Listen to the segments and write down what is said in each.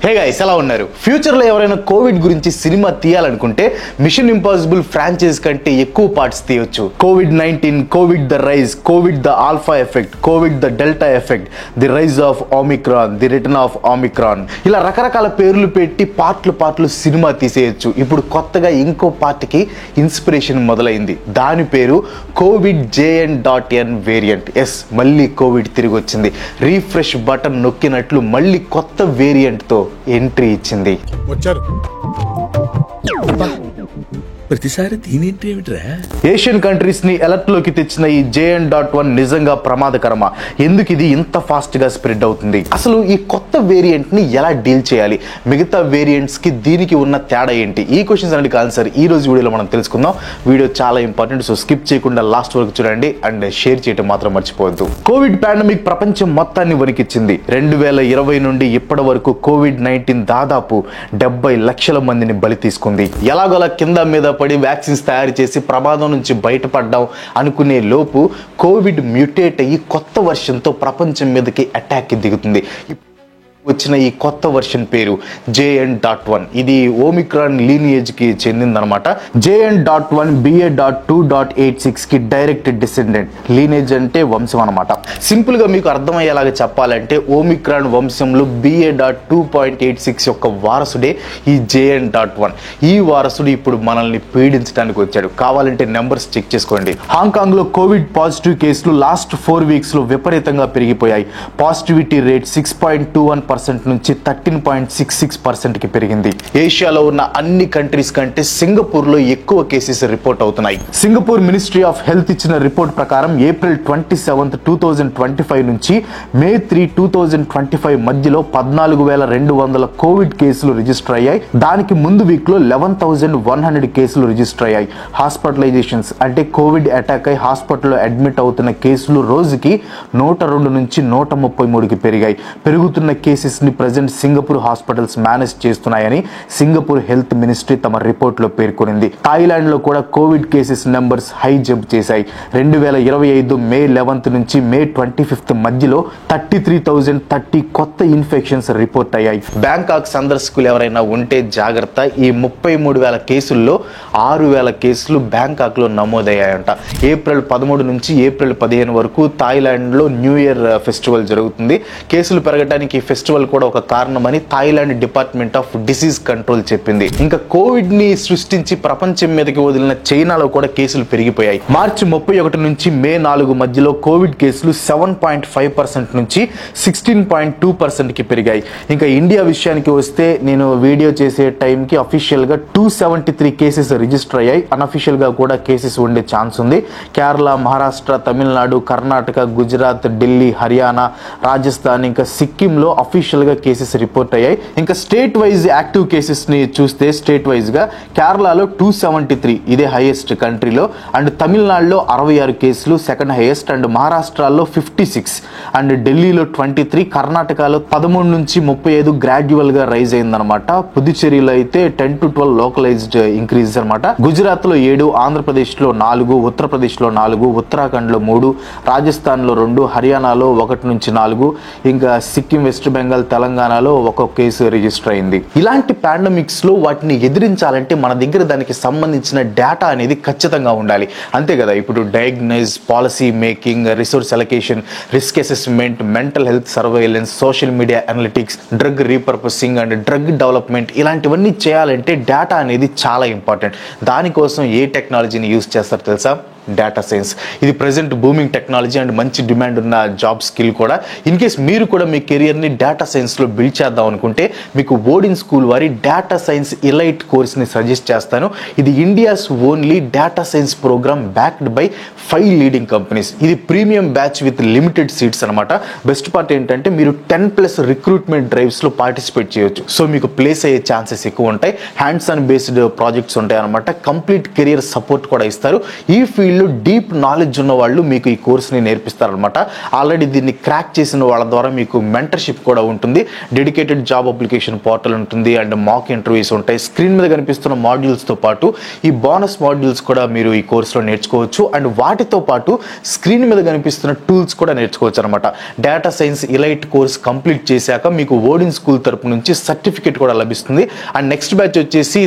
Hey guys, ఎలా ఉన్నారు? ఫ్యూచర్లో ఎవరైనా కోవిడ్ గురించి సినిమా తీయాలనుకుంటే మిషన్ ఇంపాసిబుల్ ఫ్రాంచైజ్ కంటే ఎక్కువ పార్ట్స్ తీయొచ్చు. కోవిడ్-19, covid the rise, covid the alpha effect, covid the delta effect, the rise of omicron, the return of omicron, ఇలా రకరకాల పేర్లు పెట్టి పార్ట్లు సినిమా తీసేయచ్చు. ఇప్పుడు కొత్తగా ఇంకో పార్ట్కి ఇన్స్పిరేషన్ మొదలైంది. దాని పేరు కోవిడ్ JN.N వేరియంట్. ఎస్, మళ్ళీ కోవిడ్ తిరిగి వచ్చింది. రీఫ్రెష్ బటన్ నొక్కినట్లు మళ్ళీ కొత్త వేరియంట్తో ఎంట్రీ ఇచ్చింది. వచ్చారు ప్రతిసారి దీనేంటి ఏమిట్రా? ఏషియన్ కంట్రీస్ ని అలర్ట్ లోకి తెచ్చిన ఈ JN.1 నిజంగా ప్రమాదకరమా? ఎందుకు ఇది ఇంత ఫాస్ట్ గా స్ప్రెడ్ అవుతుంది? అసలు ఈ కొత్త వేరియంట్ ని ఎలా డీల్ చేయాలి? మిగతా వేరియంట్స్ కి దీనికి ఉన్న తేడా ఏంటి? ఈ క్వశ్చన్స్ అన్నిటికీ ఆన్సర్ ఈ రోజు వీడియోలో మనం తెలుసుకుందాం. వీడియో చాలా ఇంపార్టెంట్, సో స్కిప్ చేయకుండా లాస్ట్ వరకు చూడండి అండ్ షేర్ చేయడం మాత్రం మర్చిపోవద్దు. కోవిడ్ పాండమిక్ ప్రపంచం మొత్తాన్ని వణికిచ్చింది. 2020 నుండి ఇప్పటి వరకు కోవిడ్-19 దాదాపు 70 లక్షల మందిని బలి తీసుకుంది. ఎలాగోలా కింద మీద పడి వ్యాక్సిన్స్ తయారు చేసి ప్రమాదం నుంచి బయటపడ్డాం అనుకునే లోపు కోవిడ్ మ్యూటేట్ అయ్యి కొత్త వర్షన్తో ప్రపంచం మీదకి అటాక్ దిగుతుంది. వచ్చిన ఈ కొత్త వర్షన్ పేరు JN.1. ఇది ఓమిక్రాన్ లీనియేజ్ కి చెందిందనమాట. JN.1 BA.2.86 కి డైరెక్ట్ డిసెండెంట్. లీనియేజ్ అంటే వంశం అనమాట. సింపుల్ గా మీకు అర్థమయ్యేలాగా చెప్పాలంటే ఓమిక్రాన్ వంశంలో BA.2.86 యొక్క వారసుడే ఈ JN.1. ఈ వారసుడు ఇప్పుడు మనల్ని పీడించడానికి వచ్చాడు. కావాలంటే నెంబర్స్ చెక్ చేసుకోండి. హాంకాంగ్ లో కోవిడ్ పాజిటివ్ కేసులు లాస్ట్ 4 వీక్స్ లో విపరీతంగా పెరిగిపోయాయి. పాజిటివిటీ రేట్ 6.21% నుంచి 13.66% కి పెరిగింది. ఏషియాలో ఉన్న అన్ని కంట్రీస్ కంటే సింగపూర్ లో ఎక్కువ కేసెస్ రిపోర్ట్ అవుతున్నాయి. సింగపూర్ మినిస్ట్రీ ఆఫ్ హెల్త్ ఇచ్చిన రిపోర్ట్ ప్రకారం April 27, 2025 నుంచి May 3, 2025 మధ్యలో 14,200 కోవిడ్ కేసులు రిజిస్టర్ అయ్యాయి. దానికి ముందు వీక్ లో 11,100 కేసులు రిజిస్టర్ అయ్యాయి. హాస్పిటలైజేషన్స్ అంటే కోవిడ్ అటాక్ అయి హాస్పిటల్లో అడ్మిట్ అవుతున్న కేసులు రోజుకి 102 నుంచి 133కి పెరిగాయి. పెరుగుతున్న కేసెస్ ని ప్రెజెంట్ సింగపూర్ హాస్పిటల్స్ మేనేజ్ చేస్తున్నాయని సింగపూర్ హెల్త్ మినిస్ట్రీ తమ రిపోర్ట్ లో పేర్కొనింది. థాయిలాండ్ లో కూడా Covid cases numbers high jump చేశాయి. 2025 May 11 నుంచి May 25 మధ్యలో 33,030 కొత్త ఇన్ఫెక్షన్స్ రిపోర్ట్ అయ్యాయి. బ్యాంకాక్ సందర్శకులు ఎవరైనా ఉంటే జాగ్రత్త. ఈ 33,000 కేసుల్లో 6,000 కేసులు బ్యాంకాక్ లో నమోదయ్యాయంట. April 13 నుంచి April 15 వరకు థాయిలాండ్ లో న్యూ ఇయర్ ఫెస్టివల్ జరుగుతుంది. కేసులు పెరగడానికి ఈ ఫెస్టివల్ కూడా ఒక కారణమని Thailand department of disease control చెప్పింది. ఇంకా కోవిడ్ ని సృష్టించి ప్రపంచం మీదకి వదిలిన చైనాలో కూడా కేసులు పెరిగిపోయాయి. మార్చి 31 నుంచి May 4 మధ్యలో కోవిడ్ కేసులు 7.5% నుంచి 16.2% కి పెరిగాయి. ఇంకా ఇండియా విషయానికి వస్తే నేను వీడియో చేసే టైంకి అఫీషియల్ గా 273 కేసెస్ రిజిస్టర్ అయ్యాయి. అన్అఫీషియల్ గా కూడా కేసెస్ ఉండే ఛాన్స్ ఉంది. కేరళ, మహారాష్ట్ర, తమిళనాడు, కర్ణాటక, గుజరాత్, ఢిల్లీ, హర్యానా, రాజస్థాన్ ఇంకా సిక్కిం లో అఫీషియల్ గా కేసెస్ రిపోర్ట్ అయ్యాయి. ఇంకా స్టేట్ వైజ్ యాక్టివ్ కేసెస్ ని చూస్తే స్టేట్ వైజ్ గా కేరళలో 273 ఇదే హైయెస్ట్ కంట్రీలో, అండ్ తమిళనాడులో 66 కేసులు సెకండ్ హైయెస్ట్, అండ్ మహారాష్ట్రలో 56, అండ్ ఢిల్లీలో 23, కర్ణాటకలో 13 నుంచి 35 గ్రాడ్యువల్ గా రైజ్ అయిందనమాట. పుదుచ్చేరిలో అయితే 10 to 12 లోకలైజ్డ్ ఇంక్రీజ్ అనమాట. గుజరాత్ లో 7, ఆంధ్రప్రదేశ్ లో 4, ఉత్తరప్రదేశ్ లో 4, ఉత్తరాఖండ్ లో 3, రాజస్థాన్ లో 2, హర్యానాలో 1 నుంచి 4, ఇంకా సిక్కిం, వెస్ట్ బెంగాల్, తెలంగాణలో 1 కేసు రిజిస్టర్ అయింది. ఇలాంటి పాండమిక్స్ లో వాటిని ఎదిరించాలంటే మన దగ్గర దానికి సంబంధించిన డేటా అనేది ఖచ్చితంగా ఉండాలి. అంతే కదా. ఇప్పుడు diagnose, policy making, resource allocation, risk assessment, mental health surveillance, social media analytics, drug repurposing and drug development, ఇలాంటివన్నీ చేయాలంటే డేటా అనేది చాలా ఇంపార్టెంట్. దానికోసం ఏ టెక్నాలజీని యూజ్ చేస్తారు తెలుసా? Data science. ఇది ప్రెసెంట్ బూమింగ్ టెక్నాలజీ అండ్ మంచి డిమాండ్ ఉన్న జాబ్ స్కిల్ కూడా. ఇన్ కేస్ మీరు కూడా మీ కెరియర్ని డేటా సైన్స్లో బిల్డ్ చేద్దాం అనుకుంటే మీకు ఓడిన్ స్కూల్ వారి డేటా సైన్స్ ఎలైట్ కోర్స్ని సజెస్ట్ చేస్తాను. ఇది India's only data science program backed by 5 leading companies. ఇది premium batch with limited seats అనమాట. బెస్ట్ పార్ట్ ఏంటంటే మీరు 10+ రిక్రూట్మెంట్ డ్రైవ్స్లో పార్టిసిపేట్ చేయొచ్చు. సో మీకు ప్లేస్ అయ్యే ఛాన్సెస్ ఎక్కువ ఉంటాయి. హ్యాండ్స్ ఆన్ బేస్డ్ ప్రాజెక్ట్స్ ఉంటాయి అనమాట. కంప్లీట్ కెరియర్ సపోర్ట్ కూడా ఇస్తారు. ఈ ఫీల్డ్ ఫీల్డ్లో డీప్ నాలెడ్జ్ ఉన్న వాళ్ళు మీకు ఈ కోర్స్ని నేర్పిస్తారనమాట. ఆల్రెడీ దీన్ని క్రాక్ చేసిన వాళ్ళ ద్వారా మీకు మెంటర్షిప్ కూడా ఉంటుంది, డెడికేటెడ్ జాబ్ అప్లికేషన్ పోర్టల్ ఉంటుంది, అండ్ మాక్ ఇంటర్వ్యూస్ ఉంటాయి. స్క్రీన్ మీద కనిపిస్తున్న మాడ్యూల్స్తో పాటు ఈ బోనస్ మాడ్యూల్స్ కూడా మీరు ఈ కోర్సులో నేర్చుకోవచ్చు. అండ్ వాటితో పాటు స్క్రీన్ మీద కనిపిస్తున్న టూల్స్ కూడా నేర్చుకోవచ్చు అనమాట. Data science elite course complete చేశాక మీకు ఓడిన్ స్కూల్ తరపు నుంచి సర్టిఫికేట్ కూడా లభిస్తుంది. అండ్ నెక్స్ట్ బ్యాచ్ వచ్చేసి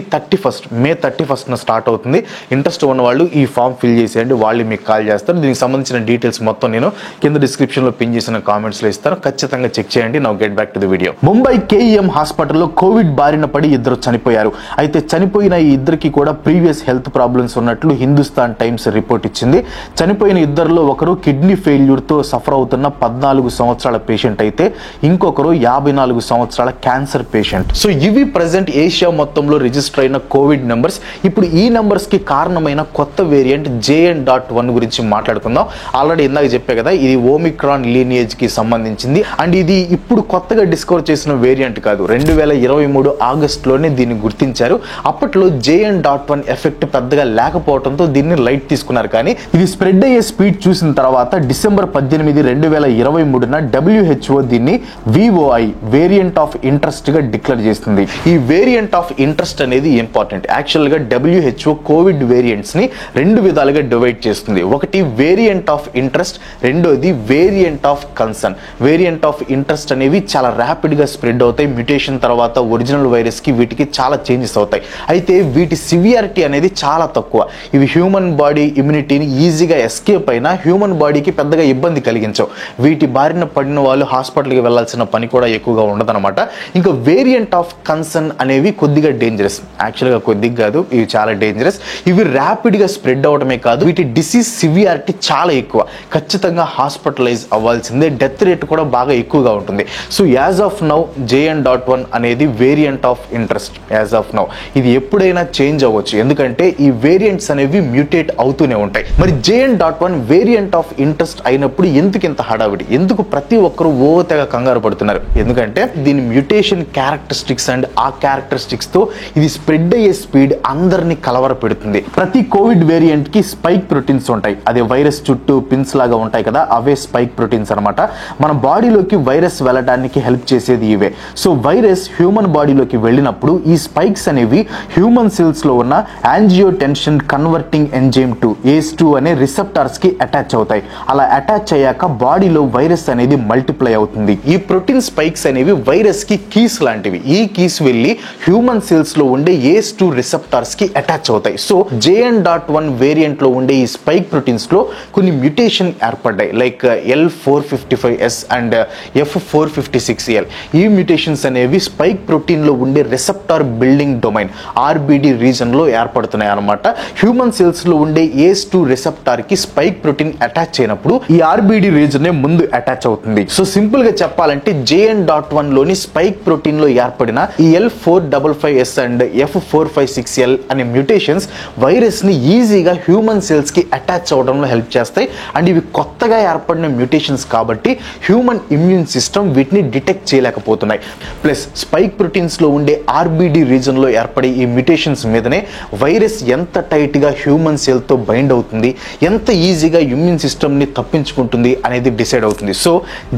మే 31న స్టార్ట్ అవుతుంది. ఇంట్రెస్ట్ ఉన్న వాళ్ళు ఈ ఫామ్ ఫిల్ చేసేయండి, వాళ్ళు మీకు కాల్ చేస్తారు. దీనికి సంబంధించిన డీటెయిల్స్ మొత్తం నేను కింద డిస్క్రిప్షన్లో పిన్ చేసిన కామెంట్స్లో ఇస్తాను, ఖచ్చితంగా చెక్ చేయండి. Now get back to the video. Mumbai KEM హాస్పిటల్లో కోవిడ్ బారిన పడి ఇద్దరు చనిపోయారు. అయితే చనిపోయిన ఈ ఇద్దరికి కూడా ప్రీవియస్ హెల్త్ ప్రాబ్లమ్స్ ఉన్నట్లు హిందుస్థాన్ టైమ్స్ రిపోర్ట్ ఇచ్చింది. చనిపోయిన ఇద్దరిలో ఒకరు కిడ్నీ ఫెయిల్యూర్తో సఫర్ అవుతున్న 14 సంవత్సరాల పేషెంట్ అయితే ఇంకొకరు 54 సంవత్సరాల క్యాన్సర్ పేషెంట్. సో ఇవి ప్రెసెంట్ ఏషియా మొత్తంలో రిజిస్టర్ అయిన కోవిడ్ నెంబర్స్. ఇప్పుడు ఈ నెంబర్స్ కి కారణమైన కొత్త వేరియంట్ JN.1 గురించి మాట్లాడుకుందాం. ఆల్రెడీ ఇందాక చెప్పే కదా, ఇది ఓమిక్రాన్ లీనియేజ్ కి సంబంధించింది. అండ్ ఇది ఇప్పుడు కొత్తగా డిస్కవర్ చేసిన వేరియంట్ కాదు, 2023 ఆగస్టులోనే దీన్ని గుర్తించారు. అప్పట్లో JN.1 ఎఫెక్ట్ పెద్దగా లేకపోవడంతో దీన్ని లైట్ తీసుకున్నారు. కానీ ఇది స్ప్రెడ్ అయ్యే స్పీడ్ చూసిన తర్వాత డిసెంబర్ 18, 2023న WHO దీన్ని VOI వేరియంట్ ఆఫ్ ఇంట్రెస్ట్ గా డిక్లేర్ చేస్తుంది. ఈ వేరియంట్ ఆఫ్ ఇంట్రెస్ట్ అనేది ఇంపార్టెంట్. యాక్చువల్ గా WHO కోవిడ్ వేరియంట్స్ ని రెండు విధాలుగా డివైడ్ చేస్తుంది. ఒకటి వేరియంట్ ఆఫ్ ఇంట్రెస్ట్, రెండోది variant of concern. Variant of interest అనేవి చాలా ర్యాపిడ్ గా స్ప్రెడ్ అవుతాయి. మ్యుటేషన్ తర్వాత ఒరిజినల్ వైరస్ కి వీటికి చాలా చేంజెస్ అవుతాయి. అయితే వీటి సివియారిటీ అనేది చాలా తక్కువ. ఇవి హ్యూమన్ బాడీ ఇమ్యూనిటీని ఈజీగా ఎస్కేప్ అయినా హ్యూమన్ బాడీకి పెద్దగా ఇబ్బంది కలిగించవు. వీటి బారిన పడిన వాళ్ళు హాస్పిటల్కి వెళ్లాల్సిన పని కూడా ఎక్కువగా ఉండదన్నమాట. ఇంకా వేరియంట్ ఆఫ్ కన్సర్న్ అనేవి కొద్దిగా డేంజరస్. యాక్చువల్గా కొద్దిగా కాదు, ఇవి చాలా డేంజరస్. ఇవి ర్యాపిడ్ గా స్ప్రెడ్ అవడమే కాదు, వీటి డిసీజ్ సివియారిటీ చాలా ఎక్కువ. ఖచ్చితంగా హాస్పిటలైజ్ అవ్వాల్సిందే. డెత్ రేట్ కూడా బాగా ఎక్కువగా ఉంటుంది. So as of now JN.1 అనేది variant of interest. As of now ఇది ఎప్పుడైనా చేంజ్ అవ్వచ్చు, ఎందుకంటే ఈ వేరియంట్స్ అనేవి మ్యూటేట్ అవుతూనే ఉంటాయి. మరి JN.1 వేరియంట్ ఆఫ్ ఇంట్రెస్ట్ అయినప్పుడు ఎందుకు ఇంత హడావిడి, ఎందుకు ప్రతి ఒక్కరు తెగ కంగారు పడుతున్నారు? ఎందుకంటే దీని మ్యూటేషన్ క్యారెక్టరిస్టిక్స్ అండ్ ఆ క్యారెక్టరిస్టిక్స్ తో ఇది స్ప్రెడ్ అయ్యే స్పీడ్ అందరినీ కలవర పెడుతుంది. ప్రతి కోవిడ్ వేరియంట్ కి స్పైక్ ప్రోటీన్స్ ఉంటాయి. అదే వైరస్ చుట్టూ పిన్స్ లాగా ఉంటాయి కదా, అవే స్పైక్ ప్రోటీన్స్ అనమాట. మన బాడీలోకి వైరస్ వెళ్ళడానికి హెల్ప్ చేసేది ఇవే. సో వైరస్ హ్యూమన్ బాడీలోకి వెళ్ళినప్పుడు ఈ స్పైక్స్ అనేవి హ్యూమన్ సెల్స్ లో ఉన్న యాంజియోటెన్షన్ కన్వర్టింగ్ ఎంజైమ్ 2 ACE2 అనే రిసెప్టార్స్ కి అటాచ్ అవుతాయి. అలా అటాచ్ అయ్యాక బాడీలో వైరస్ అనేది మల్టిప్లై అవుతుంది. ఈ ప్రోటీన్ స్పైక్స్ అనేవి వైరస్ కి కీస్ లాంటివి. ఈ కీస్ వెళ్ళి హ్యూమన్ సెల్స్ లో ఉండే ACE2 రిసెప్టార్స్ కి అటాచ్ అవుతాయి. సో JN.1 వేరియంట్ లో ఉండే ఈ స్పైక్ ప్రోటీన్స్ లో కొన్ని మ్యూటేషన్ ఏర్పడ్డాయి, లైక్ L455S అండ్ F456L. ఈ మ్యూటేషన్స్ అనేవి స్పైక్ ప్రోటీన్ లో ఉండే receptor building domain RBD reason లో ఏర్పడుతున్నాయి అన్నమాట. హ్యూమన్ సెల్స్ లో ఉండే ACE2 రిసెప్టార్ కి స్పైక్ ప్రోటీన్ అటాచ్ అయినప్పుడు ఈ RBD రీజన్ ముందు అటాచ్ అవుతుంది. సో సింపుల్ గా చెప్పాలంటే JN.1 లోని స్పైక్ ప్రోటీన్ లో ఏర్పడిన ఈ L455S అండ్ F456L అనే మ్యూటేషన్స్ వైరస్ ని ఈజీగా హ్యూమన్ సెల్స్ కి అటాచ్ అవడంలో హెల్ప్ చేస్తాయి. అండ్ ఇవి కొత్తగా ఏర్పడిన మ్యూటేషన్స్ కాబట్టి హ్యూమన్ ఇమ్యూన్ సిస్టమ్ వీటిని డిటెక్ట్ చేయలేకపోతున్నాయి. ప్లస్ స్పైక్ ప్రోటీన్స్ లో ఉండే RBD రీజన్ లో ఏర్పడే ఈ మ్యూటేషన్స్ మీదనే వైరస్ ఎంత టైట్ గా హ్యూమన్ సెల్ తో బైండ్ అవుతుంది, ఎంత ఈజీగా ఇమ్యూన్ సిస్టమ్ ని తప్పించుకుంటుంది అనేది డిసైడ్ అవుతుంది. సో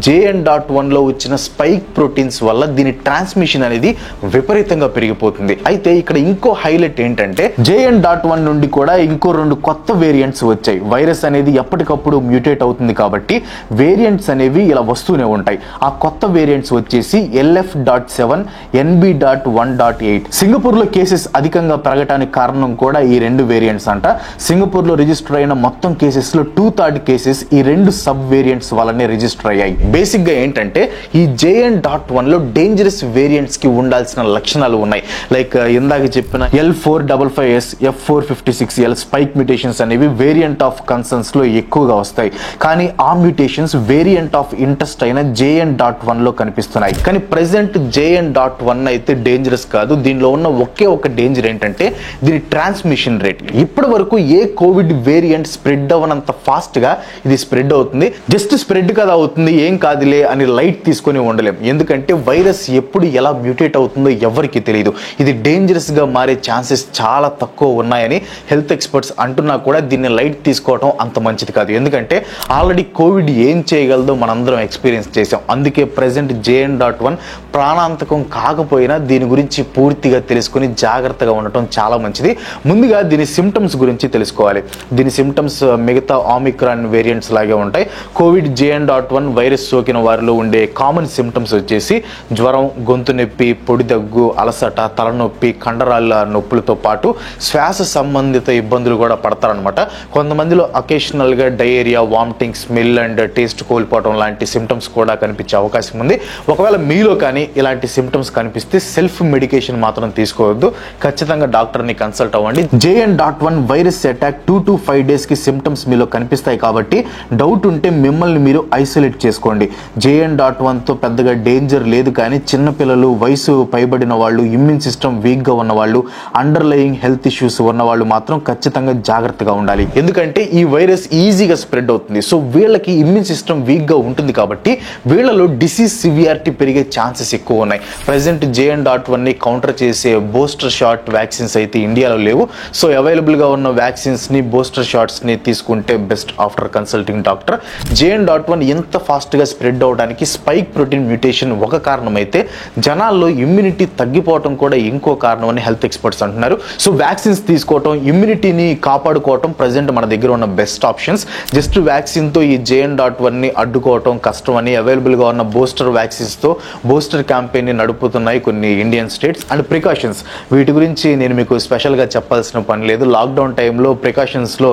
JN.1 లో వచ్చిన స్పైక్ ప్రోటీన్స్ వల్ల దీని ట్రాన్స్మిషన్ అనేది విపరీతంగా పెరిగిపోతుంది. అయితే ఇక్కడ ఇంకో హైలైట్ ఏంటంటే JN.1 నుండి కూడా ఇంకో 2 కొత్త వేరియంట్స్ వచ్చాయి. వైరస్ అనేది ఎప్పటికప్పుడు మ్యూటేట్ అవుతుంది కాబట్టి వేరియంట్స్ అనేవి ఇలా వస్తూనే ఉంటాయి. ఆ కొత్త వేరియంట్స్ వచ్చేసి LF.7, NB.1.8. సింగపూర్ లో కేసెస్ అధికంగా పెరగడానికి కారణం కూడా ఈ 2 వేరియంట్స్ అంట. సింగపూర్ లో రిజిస్టర్ అయిన మొత్తం కేసెస్ లో 2/3 కేసెస్ ఈ 2 సబ్ వేరియంట్స్ వల్లనే రిజిస్టర్ అయ్యాయి. బేసిక్ గా ఏంటంటే ఈ JN.1 లో డేంజరస్ వేరియంట్స్ కి ఉండాల్సిన లక్షణాలు ఉన్నాయి. లైక్ ఇందాక చెప్పిన L455S, F456L స్పైక్ మ్యూటేషన్స్ అనేవి వేరియంట్ ఆఫ్ కన్సర్న్స్ లో ఎక్కువగా వస్తాయి. కానీ ఆ మ్యూటేషన్స్ వేరియంట్ ఆఫ్ ఇంట్రెస్ట్ అయిన JN.1 లో కనిపిస్తున్నాయి. కానీ ప్రెసెంట్ JN.1 అయితే డేంజరస్ కాదు. దీనిలో ఉన్న ఒకే ఒక డేంజర్ ఏంటంటే దీని ట్రాన్స్మిషన్ రేట్. ఇప్పటి వరకు ఏ కోవిడ్ వేరియంట్ స్ప్రెడ్ అవ్వనంత ఫాస్ట్ గా ఇది స్ప్రెడ్ అవుతుంది. జస్ట్ స్ప్రెడ్ కదా అవుతుంది, ఏం కాదులే అని లైట్ తీసుకొని ఉండలేం. ఎందుకంటే వైరస్ ఎప్పుడు ఎలా మ్యూటేట్ అవుతుందో ఎవరికి తెలియదు. ఇది డేంజరస్ గా మారే ఛాన్సెస్ చాలా తక్కువ ఉన్నాయని హెల్త్ ఎక్స్పర్ట్స్ అంటున్నా కూడా కూడా దీన్ని లైట్ తీసుకోవడం అంత మంచిది కాదు. ఎందుకంటే ఆల్రెడీ కోవిడ్ ఏం చేయగలదో మనందరం ఎక్స్పీరియన్స్ చేసాం. అందుకే ప్రెసెంట్ JN.1 ప్రాణాంతకం కాకపోయినా దీని గురించి పూర్తిగా తెలుసుకుని జాగ్రత్తగా ఉండటం చాలా మంచిది. ముందుగా దీని సిమ్టమ్స్ గురించి తెలుసుకోవాలి. దీని సిమ్టమ్స్ మిగతా ఆమిక్రాన్ వేరియంట్స్ లాగే ఉంటాయి. కోవిడ్ JN.1 వైరస్ సోకిన వారిలో ఉండే కామన్ సిమ్టమ్స్ వచ్చేసి జ్వరం, గొంతు నొప్పి, పొడి దగ్గు, అలసట, తలనొప్పి, కండరాల నొప్పులతో పాటు శ్వాస సంబంధిత ఇబ్బందులు కూడా పడతారనమాట. కొంతమందిలో అకేషనల్గా diarrhoea, vomiting, smell and taste కోల్పోవడం లాంటి సిమ్టమ్స్ కూడా కనిపించే అవకాశం ఉంది. ఒకవేళ మీలో కానీ ఇలాంటి సిమ్టమ్స్ కనిపిస్తే సెల్ఫ్ మెడికేషన్ మాత్రం తీసుకోవద్దు. ఖచ్చితంగా డాక్టర్ని కన్సల్ట్ అవ్వండి. JN.1 virus attack 2 to 5 days కి సిమ్టమ్స్ మీలో కనిపిస్తాయి కాబట్టి డౌట్ ఉంటే మిమ్మల్ని మీరు ఐసోలేట్ చేసుకోండి. JN.1 తో పెద్దగా డేంజర్ లేదు, కానీ చిన్నపిల్లలు, వయసు పైబడిన వాళ్ళు, ఇమ్యూన్ సిస్టమ్ వీక్గా ఉన్న వాళ్ళు, అండర్లయింగ్ హెల్త్ ఇష్యూస్ ఉన్న వాళ్ళు మాత్రం ఖచ్చితంగా జాగ్రత్తగా ఉండాలి. ఎందుకంటే ఈ వైరస్ ఈజీగా స్ప్రెడ్ అవుతుంది. సో వీళ్ళకి ఇమ్యూన్ సిస్టమ్ వీక్గా ఉంటుంది కాబట్టి వీళ్ళలో డిసీజ్ సివియారిటీ పెరిగే ఛాన్సెస్ ఎక్కువ ఉన్నాయి. ప్రెసెంట్ JN.1ని కౌంటర్ చేసే బూస్టర్ షాట్ వ్యాక్సిన్స్ అయితే ఇండియాలో లేవు. సో అవైలబుల్గా ఉన్న వ్యాక్సిన్స్ని, బూస్టర్ షాట్స్ని తీసుకుంటే best after consulting doctor. JN.1 ఎంత ఫాస్ట్గా స్ప్రెడ్ అవడానికి స్పైక్ ప్రోటీన్ మ్యూటేషన్ ఒక కారణం అయితే జనాల్లో ఇమ్యూనిటీ తగ్గిపోవడం కూడా ఇంకో కారణం అని హెల్త్ ఎక్స్పర్ట్స్ అంటున్నారు. సో వ్యాక్సిన్స్ తీసుకోవటం, ఇమ్యూనిటీని కాపాడుకోవటం ప్రెసెంట్ మన దగ్గర ఉన్న బెస్ట్ ఆప్షన్స్. జస్ట్ వ్యాక్సిన్తో ఈ JN.1ని అడ్డుకోవటం కష్టం అని అవైలబుల్గా ఉన్న బూస్టర్ వ్యాక్సిన్స్తో బూస్టర్ క్యాంపెయిన్ని నడుపుతున్నాయి కొన్ని ఇండియన్ స్టేట్స్. అండ్ ప్రికాషన్స్, వీటి గురించి నేను మీకు స్పెషల్గా చెప్పాల్సిన పని లేదు. లాక్డౌన్ టైంలో ప్రికాషన్స్లో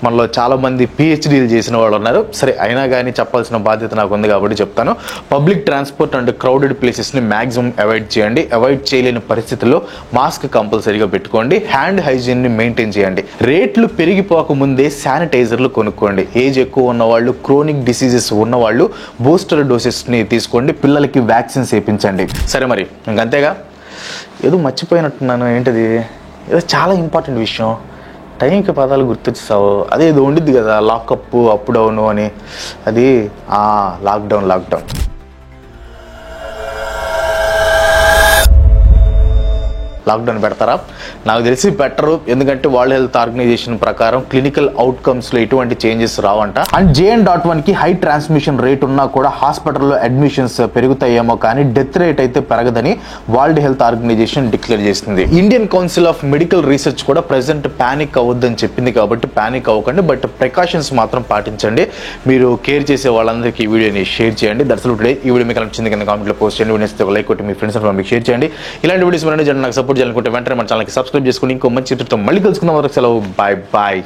మనలో చాలామంది PhDలు చేసిన వాళ్ళు ఉన్నారు. సరే, అయినా కానీ చెప్పాల్సిన బాధ్యత నాకు ఉంది కాబట్టి చెప్తాను. పబ్లిక్ ట్రాన్స్పోర్ట్ అండ్ క్రౌడెడ్ ప్లేసెస్ని మ్యాక్సిమం అవాయిడ్ చేయండి. అవాయిడ్ చేయలేని పరిస్థితుల్లో మాస్క్ కంపల్సరీగా పెట్టుకోండి. హ్యాండ్ హైజీన్ని మెయింటైన్ చేయండి. రేట్లు పెరిగిపోకముందే శానిటైజర్లు కొనుక్కోండి. ఏజ్ ఎక్కువ ఉన్నవాళ్ళు, క్రోనిక్ డిసీజెస్ ఉన్నవాళ్ళు బూస్టర్ డోసెస్ని తీసుకోండి. పిల్లలకి వ్యాక్సిన్స్ వేయించండి. సరే, మరి ఇంకంతేగా. ఏదో మర్చిపోయినట్టున్నాను. ఏంటిది? ఏదో చాలా ఇంపార్టెంట్ విషయం. టైంకి పదాలు గుర్తొచ్చేసావు. అదే ఏదో ఉండిద్ది కదా, లాకప్, అప్ డౌన్ అని. అది లాక్డౌన్. లాక్డౌన్ పెడతారా? నాకు తెలిసి పెట్టరు. ఎందుకంటే వరల్డ్ హెల్త్ ఆర్గనైజేషన్ ప్రకారం క్లినికల్ అవుట్కమ్స్లో ఎటువంటి చేంజెస్ రావంట. అండ్ JN.1కి హై ట్రాన్స్మిషన్ రేట్ ఉన్నా కూడా హాస్పిటల్లో అడ్మిషన్స్ పెరుగుతాయేమో కానీ డెత్ రేట్ అయితే పెరగదని వరల్డ్ హెల్త్ ఆర్గనైజేషన్ డిక్లేర్ చేసింది. Indian council of medical research కూడా ప్రెసెంట్ ప్యానిక్ అవ్వద్దని చెప్పింది కాబట్టి ప్యానిక్ అవ్వకండి. బట్ ప్రికాషన్స్ మాత్రం పాటించండి. మీరు కేర్ చేసే వాళ్ళందరికీ ఈ వీడియోని షేర్ చేయండి. That's all today. ఈ వీడియో మీకు నచ్చింది కింద కామెంట్లో పోస్ట్ చేయండి. వీడియోస్ లైక్ కొట్టి మీ ఫ్రెండ్స్ మీకు షేర్ చేయండి. ఇలాంటి వీడియోస్ నాకు సపోర్ట్ చేయాలనుకుంటే వెంటనే మన ఛానల్కి సబ్స్క్రైబ్ చేసుకుని ఇంకో మంచి చిత్రంతో మళ్ళీ కలుసుకుందాం. వరకు సెలవు. బాయ్.